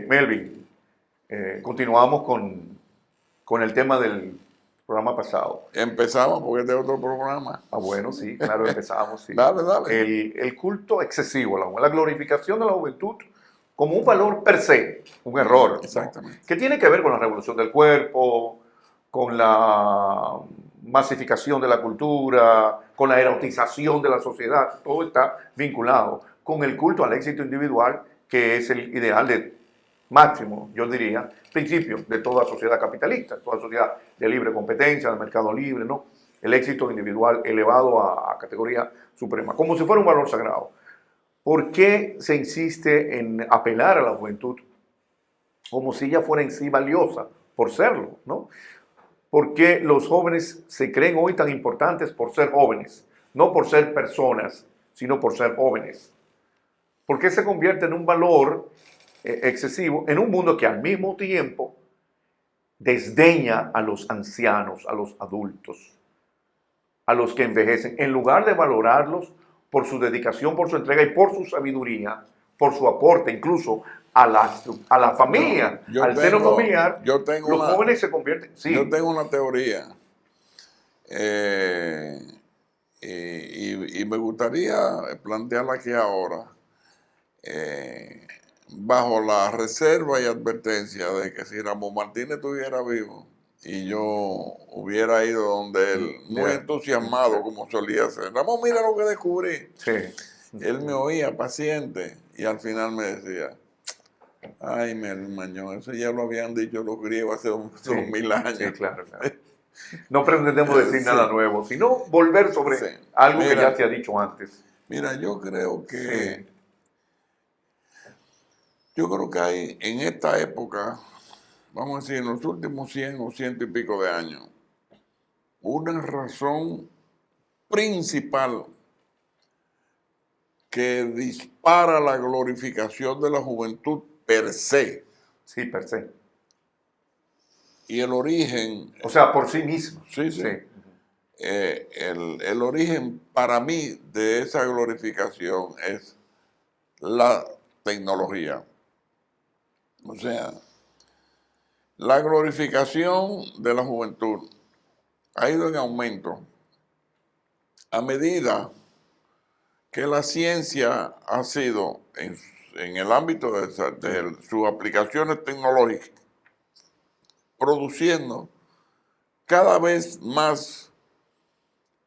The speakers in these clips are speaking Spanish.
Melvin, continuamos con el tema del programa pasado. Empezamos porque este es otro programa. Ah, bueno, sí, claro, empezamos. Sí. Dale, dale. El culto excesivo, la glorificación de la juventud como un valor per se, un error. Exactamente. ¿No? Que tiene que ver con la revolución del cuerpo, con la masificación de la cultura, con la erotización de la sociedad. Todo está vinculado con el culto al éxito individual, que es el ideal de máximo, yo diría, principio de toda sociedad capitalista, toda sociedad de libre competencia, de mercado libre, ¿no? El éxito individual elevado a categoría suprema, como si fuera un valor sagrado. ¿Por qué se insiste en apelar a la juventud como si ella fuera en sí valiosa por serlo, ¿no? ¿Por qué los jóvenes se creen hoy tan importantes por ser jóvenes? No por ser personas, sino por ser jóvenes. ¿Por qué se convierte en un valor excesivo en un mundo que al mismo tiempo desdeña a los ancianos, a los adultos, a los que envejecen, en lugar de valorarlos por su dedicación, por su entrega y por su sabiduría, por su aporte incluso a la familia, al seno familiar? Los jóvenes se convierten... Sí. Yo tengo una teoría y me gustaría plantearla aquí ahora, bajo la reserva y advertencia de que si Ramón Martínez estuviera vivo y yo hubiera ido donde él, muy entusiasmado como solía ser, Ramón, mira lo que descubrí. Sí. Él me oía paciente y al final me decía, ay, mi hermano, eso ya lo habían dicho los griegos hace 2000 años. Sí, claro. No pretendemos decir nada nuevo, sino volver sobre algo que ya se ha dicho antes. Mira, yo creo que hay en esta época, vamos a decir, en los últimos 100 o 100 y pico de años, una razón principal que dispara la glorificación de la juventud per se. Sí, per se. Y el origen... O sea, por sí mismo. Sí. El origen para mí de esa glorificación es la tecnología. O sea, la glorificación de la juventud ha ido en aumento a medida que la ciencia ha sido, en el ámbito de sus aplicaciones tecnológicas, produciendo cada vez más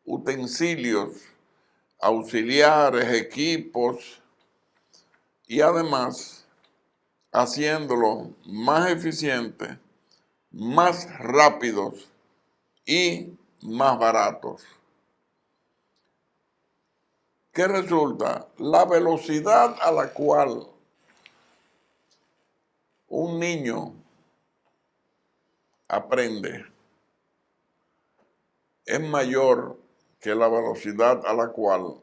utensilios, auxiliares, equipos, y además haciéndolo más eficientes, más rápidos y más baratos. ¿Qué resulta? La velocidad a la cual un niño aprende es mayor que la velocidad a la cual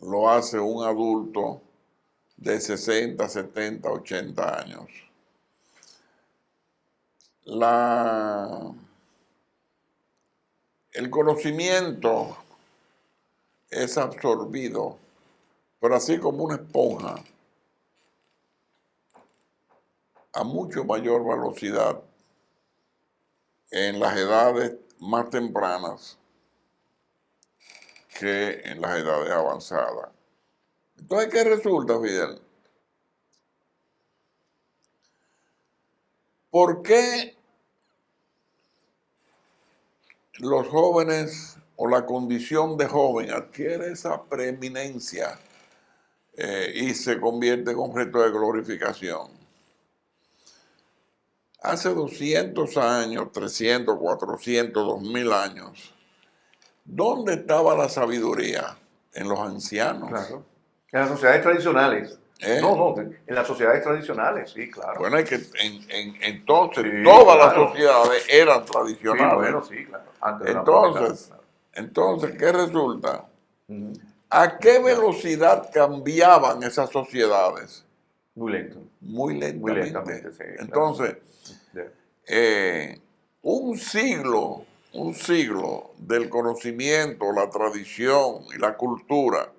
lo hace un adulto de 60, 70, 80 años. El conocimiento es absorbido, pero así como una esponja, a mucho mayor velocidad en las edades más tempranas que en las edades avanzadas. Entonces, ¿qué resulta, Fidel? ¿Por qué los jóvenes o la condición de joven adquiere esa preeminencia y se convierte en objeto de glorificación? Hace 200 años, 300, 400, 2000 años, ¿dónde estaba la sabiduría? En los ancianos. Claro. En las sociedades tradicionales. No, en las sociedades tradicionales, sí, claro. Bueno, es que entonces sí, todas las sociedades eran tradicionales. Sí, bueno, sí, claro. Entonces, ¿qué resulta? ¿A qué velocidad cambiaban esas sociedades? Muy lento. Muy lentamente. Sí, entonces, un siglo del conocimiento, la tradición y la cultura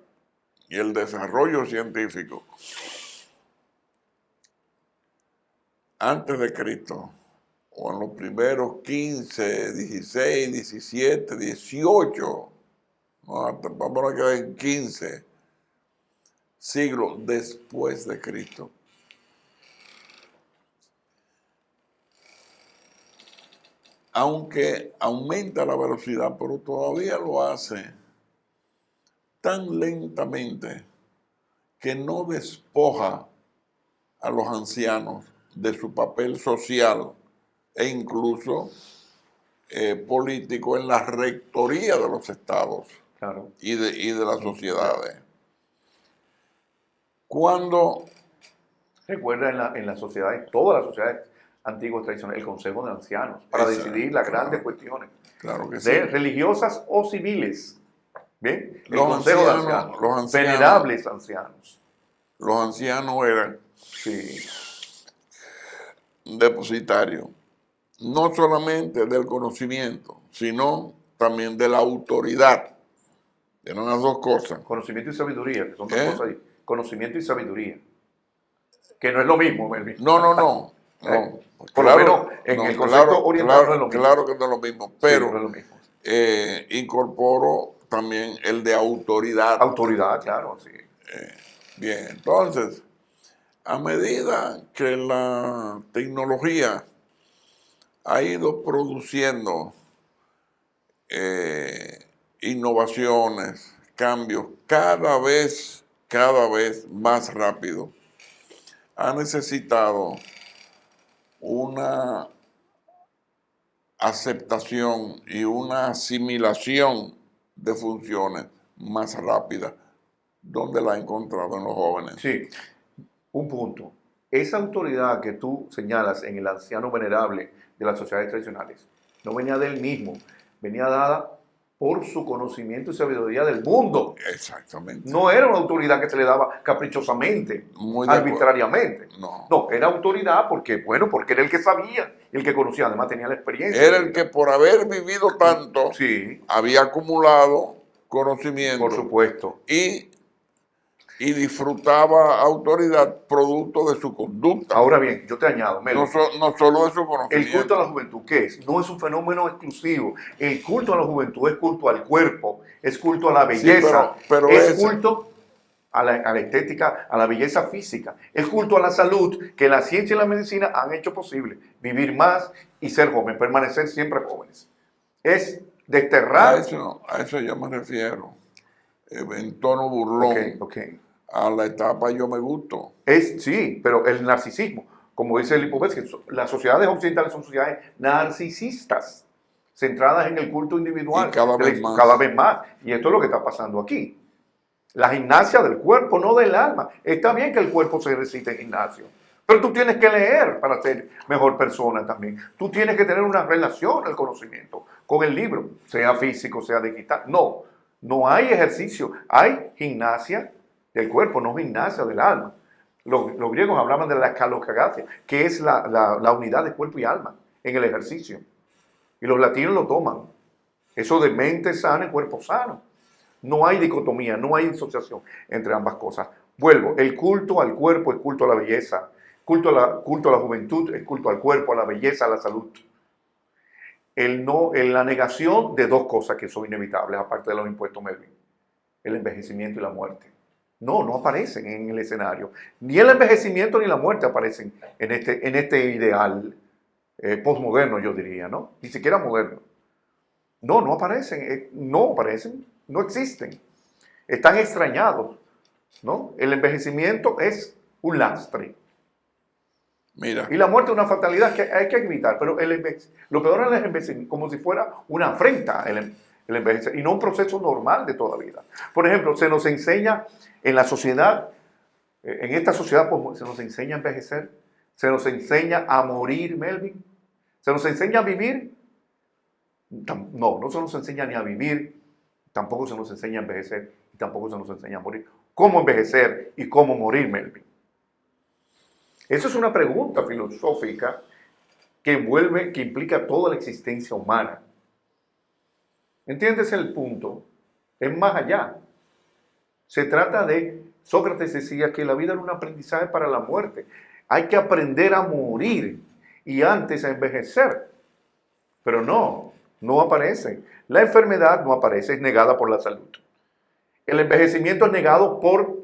y el desarrollo científico antes de Cristo, o en los primeros 15, 16, 17, 18, no, vamos a quedar en 15 siglos después de Cristo, aunque aumenta la velocidad, pero todavía lo hace tan lentamente que no despoja a los ancianos de su papel social e incluso político en la rectoría de los estados Claro. y de las sociedades. Cuando Recuerda en las sociedades, todas las sociedades antiguas tradicionales, el Consejo de Ancianos, para decidir las grandes cuestiones, claro que sí, religiosas o civiles. ¿Bien? El los Consejo de ancianos, Ancianos, venerables ancianos. los ancianos eran Sí, depositarios no solamente del conocimiento, sino también de la autoridad. Eran las dos cosas. conocimiento y sabiduría, que son dos cosas ahí. Conocimiento y sabiduría. Que no es lo mismo, Melvin. No. Por lo menos en el concepto oriental no es lo mismo. Claro que no es lo mismo, pero sí, no es lo mismo. Incorporo también el de autoridad. Autoridad, claro, sí. Bien, entonces, a medida que la tecnología ha ido produciendo innovaciones, cambios cada vez más rápido, ha necesitado una aceptación y una asimilación de funciones más rápida. ¿Dónde la ha encontrado en los jóvenes? Sí, un punto. Esa autoridad que tú señalas en el anciano venerable de las sociedades tradicionales no venía de él mismo, venía dada por su conocimiento y sabiduría del mundo. Exactamente. No era una autoridad que se le daba caprichosamente, arbitrariamente. No, era autoridad porque era el que sabía, el que conocía, además tenía la experiencia. Era el que por haber vivido tanto, sí, había acumulado conocimiento. Por supuesto. Y disfrutaba autoridad producto de su conducta. Ahora bien, yo te añado, no solo de su conocimiento. El culto a la juventud, ¿qué es? No es un fenómeno exclusivo. El culto a la juventud es culto al cuerpo, es culto a la belleza, sí, pero es culto a la estética, a la belleza física, es culto a la salud que la ciencia y la medicina han hecho posible. Vivir más y ser joven, permanecer siempre jóvenes. Es desterrar... A eso yo me refiero, en tono burlón. Okay. A la etapa yo me gusto. Sí, pero el narcisismo, como dice el Lipovetsky, las sociedades occidentales son sociedades narcisistas, centradas en el culto individual. Y cada vez más. Y esto es lo que está pasando aquí. La gimnasia del cuerpo, no del alma. Está bien que el cuerpo se ejercite en gimnasio, pero tú tienes que leer para ser mejor persona también. Tú tienes que tener una relación al conocimiento con el libro, sea físico, sea digital. No hay ejercicio, hay gimnasia del cuerpo, no gimnasia del alma. Los griegos hablaban de la calocagacia, que es la unidad de cuerpo y alma en el ejercicio. Y los latinos lo toman. Eso de mente sana y cuerpo sano. No hay dicotomía, no hay disociación entre ambas cosas. Vuelvo, el culto al cuerpo es culto a la belleza. Culto a la juventud es culto al cuerpo, a la belleza, a la salud. La negación de dos cosas que son inevitables, aparte de los impuestos, Melvin. El envejecimiento y la muerte. No aparecen en el escenario. Ni el envejecimiento ni la muerte aparecen en este ideal postmoderno, yo diría, ¿no? Ni siquiera moderno. No aparecen, no existen. Están extrañados, ¿no? El envejecimiento es un lastre. Mira. Y la muerte es una fatalidad que hay que evitar, pero lo peor es el envejecimiento, como si fuera una afrenta el envejecer, y no un proceso normal de toda vida. Por ejemplo, se nos enseña en la sociedad, en esta sociedad se nos enseña a envejecer, se nos enseña a morir, Melvin, se nos enseña a vivir. No se nos enseña ni a vivir, tampoco se nos enseña a envejecer, y tampoco se nos enseña a morir. ¿Cómo envejecer y cómo morir, Melvin? Eso es una pregunta filosófica que implica toda la existencia humana. ¿Entiendes el punto? Es más allá. Se trata de, Sócrates decía que la vida era un aprendizaje para la muerte. Hay que aprender a morir y antes a envejecer. Pero no aparece. La enfermedad no aparece, es negada por la salud. El envejecimiento es negado por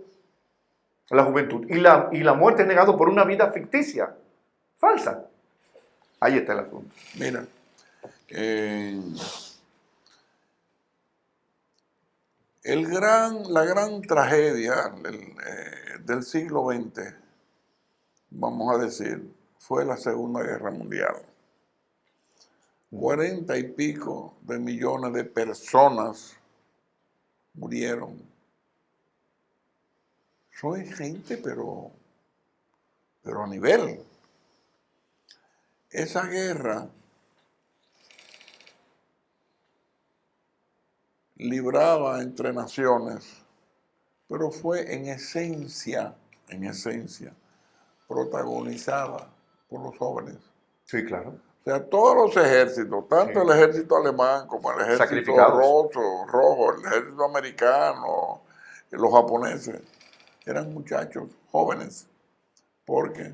la juventud. Y la muerte es negado por una vida ficticia, falsa. Ahí está el asunto. Mira, la gran tragedia del siglo XX, vamos a decir, fue la Segunda Guerra Mundial. 40 y pico de millones de personas murieron. Soy gente, pero a nivel. Esa guerra librada entre naciones, pero fue en esencia, protagonizada por los jóvenes. Sí, claro. O sea, todos los ejércitos, tanto el ejército alemán como el ejército rojo, el ejército americano, los japoneses, eran muchachos jóvenes, porque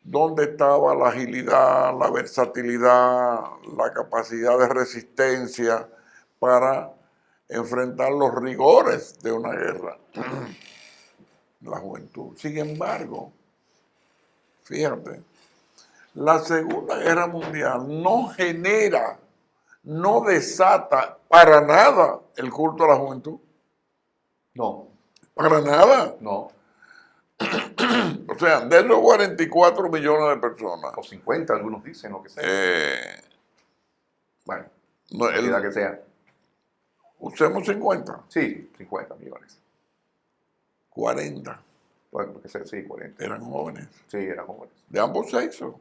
¿dónde estaba la agilidad, la versatilidad, la capacidad de resistencia para enfrentar los rigores de una guerra? La juventud. Sin embargo, fíjate, la Segunda Guerra Mundial no desata para nada el culto a la juventud. No. Para nada. No. O sea, de esos 44 millones de personas. O 50, algunos dicen, lo que sea. Bueno, no, la cantidad que sea. Usemos 50. Sí, 50 millones. 40. Bueno, porque sí, 40. Eran jóvenes. Sí, eran jóvenes. De ambos sexos.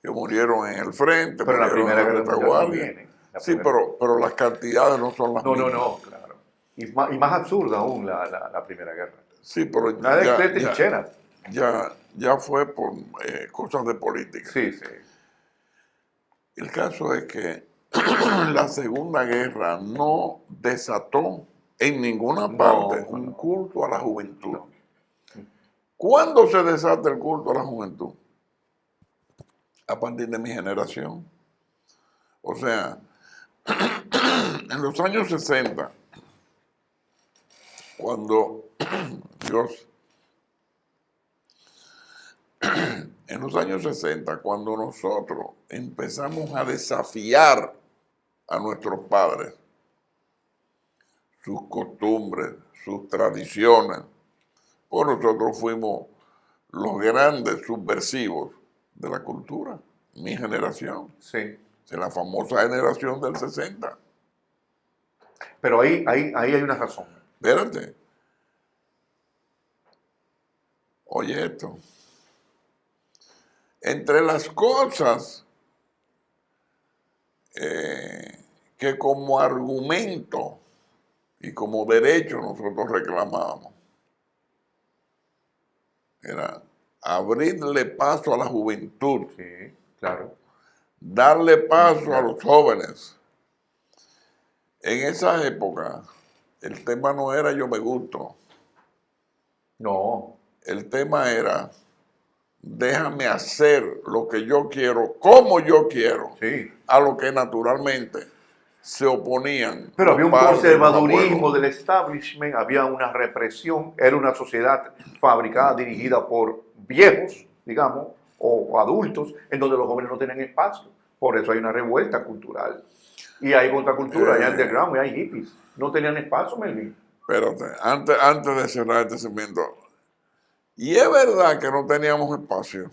Que murieron en el frente. Pero la Primera Guerra Mundial también. Sí, pero las cantidades no son las mismas. No, claro. Y más absurda aún la Primera Guerra. Sí, pero Nada de trincheras. Ya fue por cosas de política. Sí. El caso es que la Segunda Guerra no desató en ninguna parte un culto a la juventud. ¿Cuándo se desata el culto a la juventud? A partir de mi generación. O sea, en los años 60, cuando en los años 60, cuando nosotros empezamos a desafiar a nuestros padres, sus costumbres, sus tradiciones, pues nosotros fuimos los grandes subversivos de la cultura, mi generación. Sí. Es la famosa generación del 60. Pero ahí hay una razón. Espérate. Oye esto. Entre las cosas que como argumento y como derecho nosotros reclamábamos, era abrirle paso a la juventud. Sí, claro. Darle paso a los jóvenes. En esa época, el tema no era yo me gusto. No. El tema era déjame hacer lo que yo quiero, como yo quiero, Sí. a lo que naturalmente se oponían. Pero había un conservadurismo del establishment, había una represión, era una sociedad fabricada, dirigida por viejos, digamos, o adultos, en donde los jóvenes no tenían espacio. Por eso hay una revuelta cultural. Y hay contracultura, hay underground, y hay hippies. No tenían espacio, Melvin. Espérate, antes de cerrar este segmento, y es verdad que no teníamos espacio.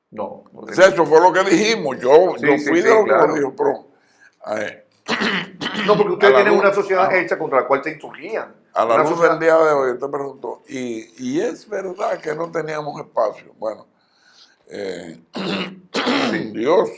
No. O sea, eso fue lo que dijimos. Yo fui de lo que lo dijo, pero... no, porque ustedes tienen una sociedad hecha contra la cual se insurgían. A la luz del día de hoy, yo te pregunto, y es verdad que no teníamos espacio. Bueno, Dios.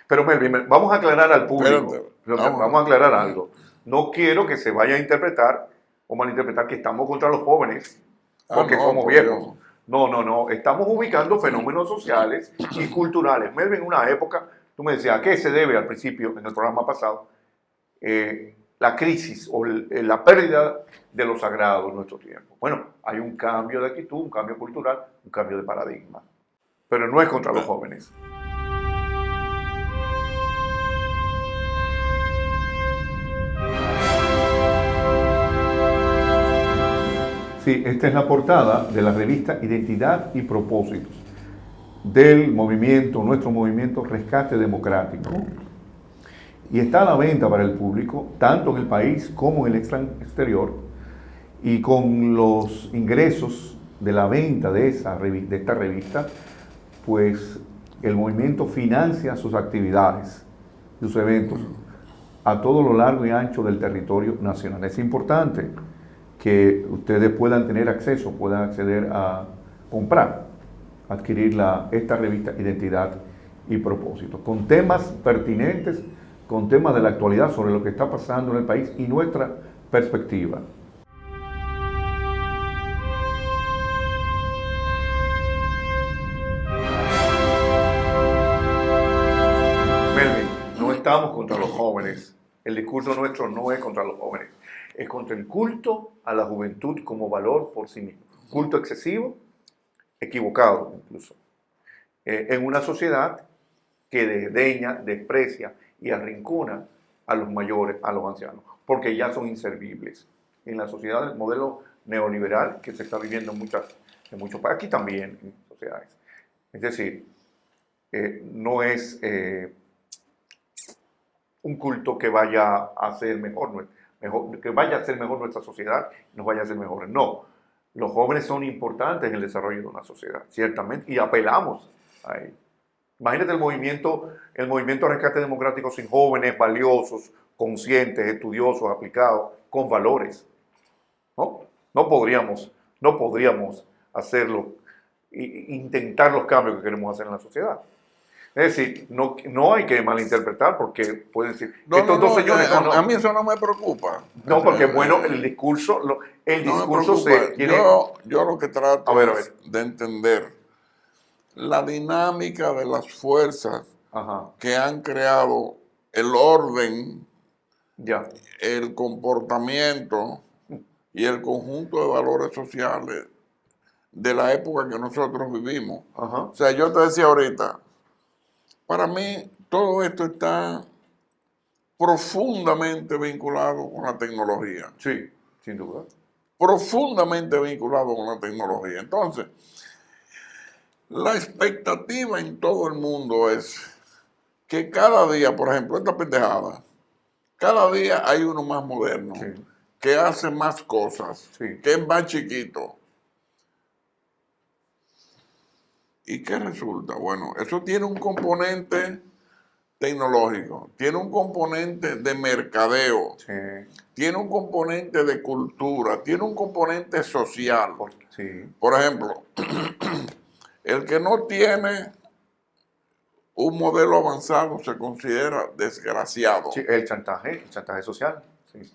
Pero Melvin, vamos a aclarar al público. Espérate, vamos a aclarar algo. No quiero que se vaya a interpretar o malinterpretar que estamos contra los jóvenes porque somos viejos. No. Estamos ubicando fenómenos sociales y culturales. Melvin, en una época, tú me decías, ¿a qué se debe al principio, en el programa pasado? la crisis o la pérdida de lo sagrado en nuestro tiempo. Bueno, hay un cambio de actitud, un cambio cultural, un cambio de paradigma. Pero no es contra los jóvenes. Sí, esta es la portada de la revista Identidad y Propósitos del movimiento, nuestro movimiento Rescate Democrático. Y está a la venta para el público, tanto en el país como en el exterior. Y con los ingresos de la venta de esta revista, pues el movimiento financia sus actividades, sus eventos, a todo lo largo y ancho del territorio nacional. Es importante que ustedes puedan tener acceso, puedan acceder a comprar, adquirir esta revista Identidad y Propósito, con temas pertinentes, con temas de la actualidad sobre lo que está pasando en el país y nuestra perspectiva. Melvin, no estamos contra los jóvenes. El discurso nuestro no es contra los jóvenes. Es contra el culto a la juventud como valor por sí mismo. Culto excesivo, equivocado incluso, en una sociedad que desdeña, desprecia y arrincona a los mayores, a los ancianos, porque ya son inservibles. En la sociedad del modelo neoliberal que se está viviendo en muchos países, aquí también en sociedades. Es decir, no es un culto que vaya a ser mejor, que vaya a ser mejor nuestra sociedad, nos vaya a hacer mejores. No, los jóvenes son importantes en el desarrollo de una sociedad, ciertamente, y apelamos a ellos. Imagínate el movimiento Rescate Democrático sin jóvenes valiosos, conscientes, estudiosos, aplicados, con valores. No podríamos hacerlo, intentar los cambios que queremos hacer en la sociedad. Es decir, no hay que malinterpretar porque pueden decir, estos dos señores... A mí eso no me preocupa. No, porque bueno, el discurso Yo lo que trato es de entender la dinámica de las fuerzas que han creado el orden, el comportamiento y el conjunto de valores sociales de la época que nosotros vivimos. O sea, yo te decía ahorita, para mí todo esto está profundamente vinculado con la tecnología. Sí, sin duda. Profundamente vinculado con la tecnología. Entonces, la expectativa en todo el mundo es que cada día, por ejemplo, esta pendejada, cada día hay uno más moderno, que hace más cosas, que es más chiquito. ¿Y qué resulta? Bueno, eso tiene un componente tecnológico, tiene un componente de mercadeo, tiene un componente de cultura, tiene un componente social. Por ejemplo, el que no tiene un modelo avanzado se considera desgraciado. Sí, el chantaje social.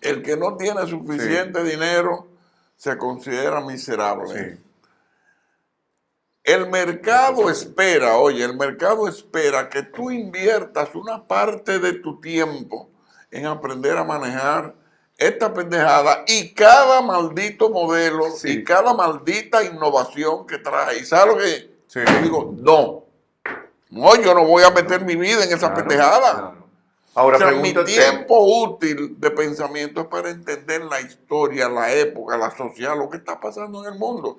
El que no tiene suficiente dinero se considera miserable. El mercado espera, el mercado espera que tú inviertas una parte de tu tiempo en aprender a manejar esta pendejada y cada maldito modelo y cada maldita innovación que trae. ¿Y sabes lo que? Yo digo, no, yo no voy a meter mi vida en esa pendejada. Ahora, mi tiempo útil de pensamiento es para entender la historia, la época, la sociedad, lo que está pasando en el mundo.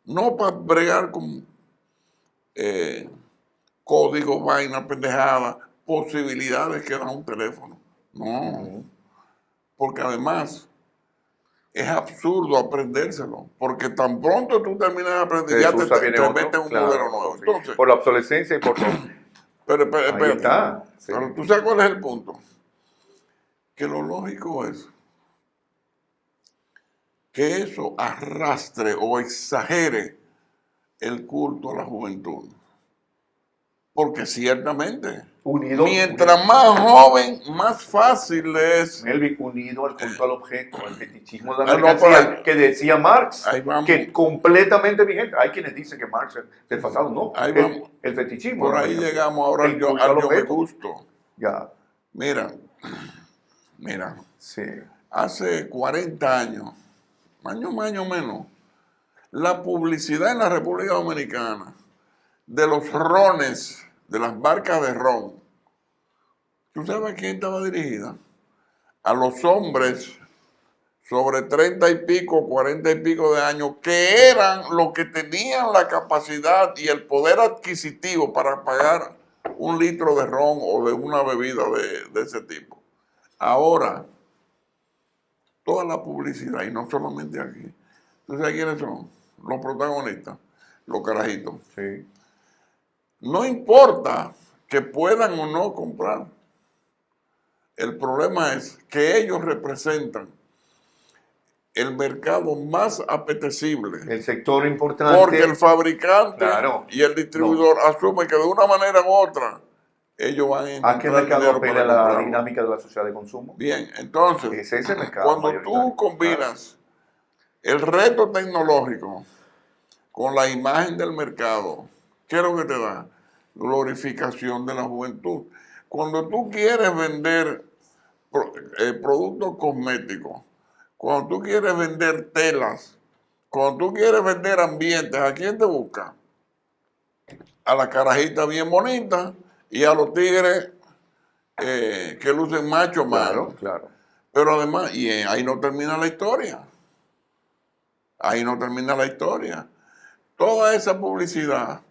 No para bregar con códigos, vainas, pendejadas, posibilidades que da un teléfono. No, porque además es absurdo aprendérselo, porque tan pronto tú terminas de aprender, ya te metes un modelo nuevo. Entonces, por la obsolescencia y por todo. Pero tú sabes cuál es el punto. Que lo lógico es que eso arrastre o exagere el culto a la juventud. Porque ciertamente, mientras más joven, más fácil es. Melvin, unido al culto al objeto, al fetichismo de la mercancía, que decía Marx, que completamente vigente. Hay quienes dicen que Marx es desfasado, no. El fetichismo. Por ahí llegamos ahora al yo me gusto. Ya. Mira, Mira, Sí. hace 40 años, más o menos, la publicidad en la República Dominicana de los rones, de las barcas de ron, ¿tú sabes a quién estaba dirigida? A los hombres sobre 30 y pico, 40 y pico de años, que eran los que tenían la capacidad y el poder adquisitivo para pagar un litro de ron o de una bebida de ese tipo. Ahora, toda la publicidad, y no solamente aquí, ¿tú sabes quiénes son? Los protagonistas, los carajitos. Sí. No importa que puedan o no comprar. El problema es que ellos representan el mercado más apetecible. El sector importante. Porque el fabricante Claro, y el distribuidor asumen que de una manera u otra ellos van a ¿a qué encontrar mercado dinero apela para la comprarlo. dinámica de la sociedad de consumo? Bien, entonces, Es ese mercado cuando mayoritario. tú combinas el reto tecnológico con la imagen del mercado, ¿qué es lo que te da? Glorificación de la juventud. Cuando tú quieres vender productos cosméticos, cuando tú quieres vender telas, cuando tú quieres vender ambientes, ¿a quién te busca? A la carajita bien bonita y a los tigres que lucen macho Claro, man. claro. Pero además, y ahí no termina la historia. Ahí no termina la historia. Toda esa publicidad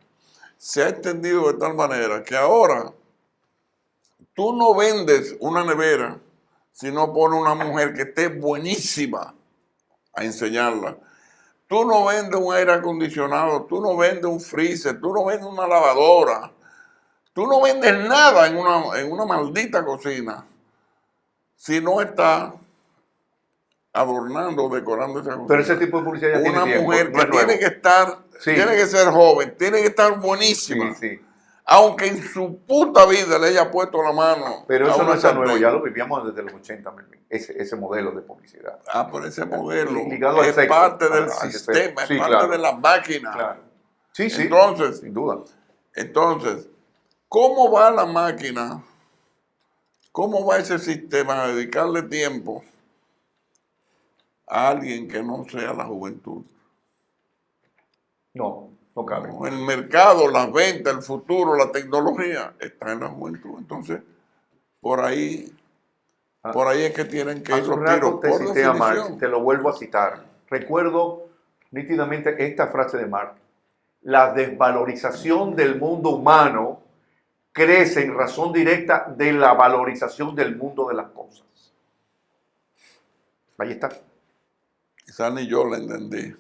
se ha extendido de tal manera que ahora tú no vendes una nevera si no pones una mujer que esté buenísima a enseñarla. Tú no vendes un aire acondicionado, tú no vendes un freezer, tú no vendes una lavadora, tú no vendes nada en una maldita cocina si no está adornando, decorando esa cocina. Pero ese tipo de publicidad ya tiene Una tiempo, mujer no que es nuevo. tiene que estar, Sí. tiene que ser joven, tiene que estar buenísima. Sí, sí. Aunque en su puta vida le haya puesto la mano. Pero a eso no una es tan nuevo, sartén. ya lo vivíamos desde los 80, Melvin, ese modelo de publicidad. Ah, pero ese modelo Ligado al es sexo, parte del al sistema, sí, es parte claro. de la máquina. Claro. Sí, sí. Entonces, sin duda. Entonces, ¿cómo va la máquina? ¿Cómo va ese sistema a dedicarle tiempo a alguien que no sea la juventud? No, no cabe. No, el mercado, las ventas, el futuro, la tecnología está en la juventud. Entonces, por ahí es que tienen que ir Hace los un rato tiros, te por cité a Marx, definición. te lo vuelvo a citar. Recuerdo nítidamente esta frase de Marx. La desvalorización del mundo humano crece en razón directa de la valorización del mundo de las cosas. Ahí está. Quizás ni yo la entendí.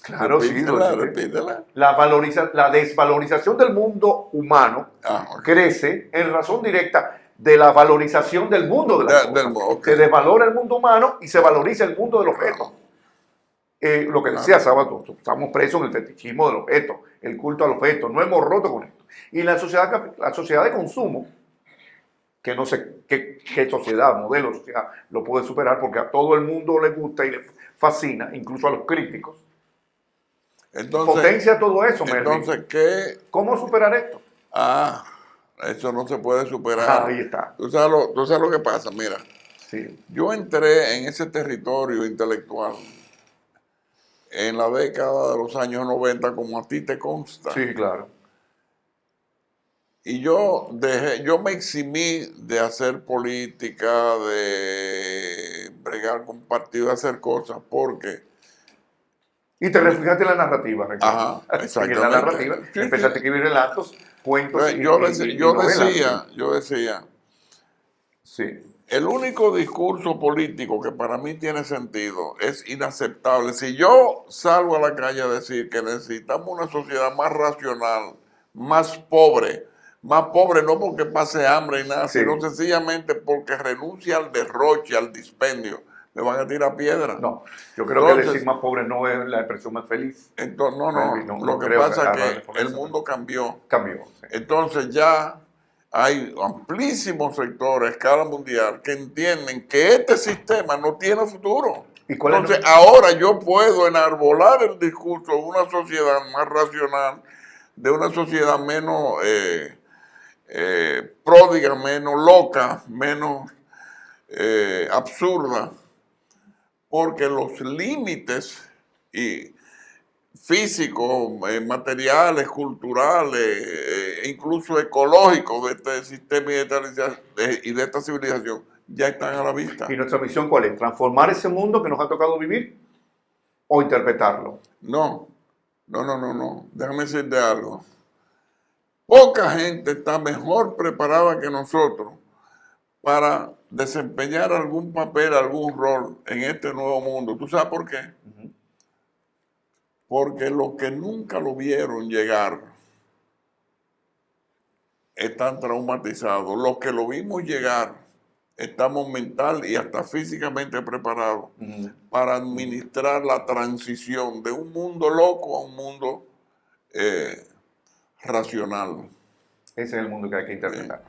Claro, sí. Repítela. La desvalorización del mundo humano Ok. crece en razón directa de la valorización del mundo de las cosas. Ok. Se desvalora el mundo humano y se valoriza el mundo del objeto. Lo que decía Sábado, estamos presos en el fetichismo del objeto, el culto al objeto, no hemos roto con esto. Y la sociedad de consumo, que no sé qué sociedad, modelo de sociedad lo puede superar, porque a todo el mundo le gusta y le fascina, incluso a los críticos. Entonces, Potencia todo eso, Melvin. Entonces, ¿qué? ¿Cómo superar esto? Eso no se puede superar. Ahí está. Tú sabes lo que pasa, mira. Sí. Yo entré en ese territorio intelectual en la década de los años 90, como a ti te consta. Sí, claro. Y yo me eximí de hacer política, de bregar con partidos, de hacer cosas, porque... Y te refugiaste en la narrativa, recuerdo. Ajá, exactamente. En la narrativa, Sí, empezaste a escribir relatos, cuentos y novelas. Yo decía, Sí. el único discurso político que para mí tiene sentido es inaceptable. Si yo salgo a la calle a decir que necesitamos una sociedad más racional, más pobre no porque pase hambre y nada, Sí. sino sencillamente porque renuncia al derroche, al dispendio, me van a tirar piedra. No, yo creo que decir más pobre no es la expresión más feliz. Entonces, No lo que creo pasa que es que el mundo cambió. Cambió. Sí. Entonces ya hay amplísimos sectores a escala mundial que entienden que este sistema no tiene futuro. ¿Y cuál Entonces ahora yo puedo enarbolar el discurso de una sociedad más racional, de una sociedad menos pródiga, menos loca, menos absurda, porque los límites físicos, materiales, culturales, incluso ecológicos de este sistema y de esta civilización ya están a la vista. ¿Y nuestra misión cuál es? ¿Transformar ese mundo que nos ha tocado vivir o interpretarlo? No. Déjame decirte algo. Poca gente está mejor preparada que nosotros para desempeñar algún papel, algún rol en este nuevo mundo. ¿Tú sabes por qué? Porque los que nunca lo vieron llegar están traumatizados. Los que lo vimos llegar estamos mental y hasta físicamente preparados para administrar la transición de un mundo loco a un mundo racional. Ese es el mundo que hay que interpretar.